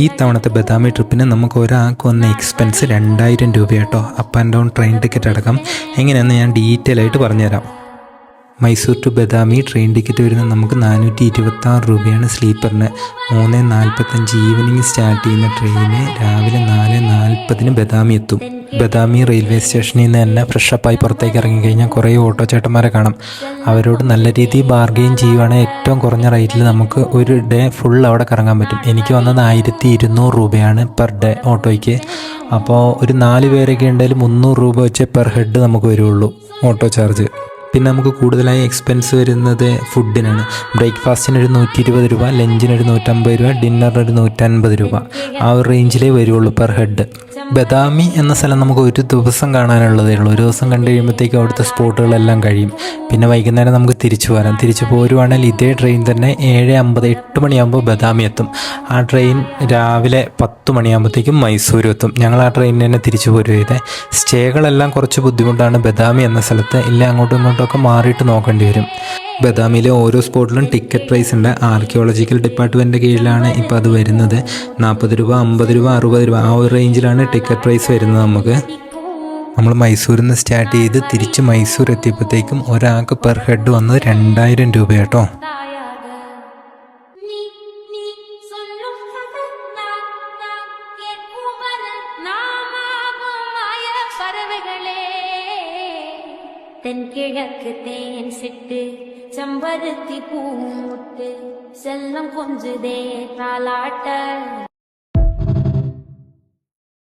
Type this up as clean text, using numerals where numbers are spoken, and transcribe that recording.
ഈ തവണത്തെ ബദാമി ട്രിപ്പിന് നമുക്ക് ഒരാൾക്ക് വന്ന എക്സ്പെൻസ് 2000 രൂപ കേട്ടോ. Up and down train ticket അടക്കം. എങ്ങനെയാണെന്ന് ഞാൻ ഡീറ്റെയിൽ ആയിട്ട് പറഞ്ഞുതരാം. Mysore to Badami train ticket വരുന്നത് നമുക്ക് 426 രൂപയാണ് സ്ലീപ്പറിന്. 3:45 ഈവനിങ് സ്റ്റാർട്ട് ചെയ്യുന്ന ട്രെയിന് രാവിലെ 4:40 ബദാമി എത്തും. ബദാമി റെയിൽവേ സ്റ്റേഷനിൽ നിന്ന് തന്നെ ഫ്രഷപ്പായി പുറത്തേക്ക് ഇറങ്ങിക്കഴിഞ്ഞാൽ കുറേ ഓട്ടോ ചേട്ടന്മാരെ കാണാം. അവരോട് നല്ല രീതിയിൽ ബാർഗെയിൻ ചെയ്യുവാണെങ്കിൽ ഏറ്റവും കുറഞ്ഞ റേറ്റിൽ നമുക്ക് ഒരു ഡേ ഫുൾ അവിടെ കറങ്ങാൻ പറ്റും. എനിക്ക് വന്നത് 1200 രൂപയാണ് പെർ ഡേ ഓട്ടോയ്ക്ക്. അപ്പോൾ ഒരു 4 പേരൊക്കെ ഉണ്ടെങ്കിൽ 300 രൂപ വെച്ച് പെർ ഹെഡ് നമുക്ക് വരുള്ളൂ ഓട്ടോ ചാർജ്. പിന്നെ നമുക്ക് കൂടുതലായി എക്സ്പെൻസ് വരുന്നത് ഫുഡിനാണ്. ബ്രേക്ക്ഫാസ്റ്റിനൊരു 120 രൂപ, ലഞ്ചിനൊരു 150 രൂപ, ഡിന്നറിനൊരു 150 രൂപ. ആ ഒരു റേഞ്ചിലേ വരുള്ളൂ പെർ ഹെഡ്. ബദാമി എന്ന സ്ഥലം നമുക്ക് ഒരു ദിവസം കാണാനുള്ളതേ ഉള്ളൂ. ഒരു ദിവസം കണ്ടു കഴിയുമ്പോഴത്തേക്കും അവിടുത്തെ സ്പോട്ടുകളെല്ലാം കഴിയും. പിന്നെ വൈകുന്നേരം നമുക്ക് തിരിച്ചു പോരാം. തിരിച്ചു പോരുവാണെങ്കിൽ ഇതേ ട്രെയിൻ തന്നെ 7:50 8 മണിയാകുമ്പോൾ ബദാമി എത്തും. ആ ട്രെയിൻ രാവിലെ 10 മണിയാകുമ്പോഴത്തേക്കും മൈസൂർ എത്തും. ഞങ്ങൾ ആ ട്രെയിനിൽ തന്നെ തിരിച്ചു പോരും ചെയ്തേ. സ്റ്റേകളെല്ലാം കുറച്ച് ബുദ്ധിമുട്ടാണ് ബദാമി എന്ന സ്ഥലത്ത്. ഇല്ല അങ്ങോട്ടും ഇങ്ങോട്ടൊക്കെ മാറിയിട്ട് നോക്കേണ്ടി വരും. ബദാമിയിലെ ഓരോ സ്പോട്ടിലും ടിക്കറ്റ് പ്രൈസ് ഉണ്ട്. ആർക്കിയോളജിക്കൽ ഡിപ്പാർട്ട്മെൻറ്റിൻ്റെ കീഴിലാണ് ഇപ്പോൾ അത് വരുന്നത്. 40 രൂപ, 50 രൂപ, 60 രൂപ ആ ഒരു റേഞ്ചിലാണ് ടിക്കറ്റ് പ്രൈസ് വരുന്നത്. നമ്മൾ മൈസൂരിൽ നിന്ന് സ്റ്റാർട്ട് ചെയ്ത് തിരിച്ച് മൈസൂർ എത്തിയപ്പോഴത്തേക്കും ഒരാൾക്ക് പെർ ഹെഡ് വന്നത് 2000 രൂപ കേട്ടോ. தென்கிழக்கு தேன் சிட்டு செம்பருத்தி பூமுட்டு செல்லம் கொஞ்சுதே தாலாட்ட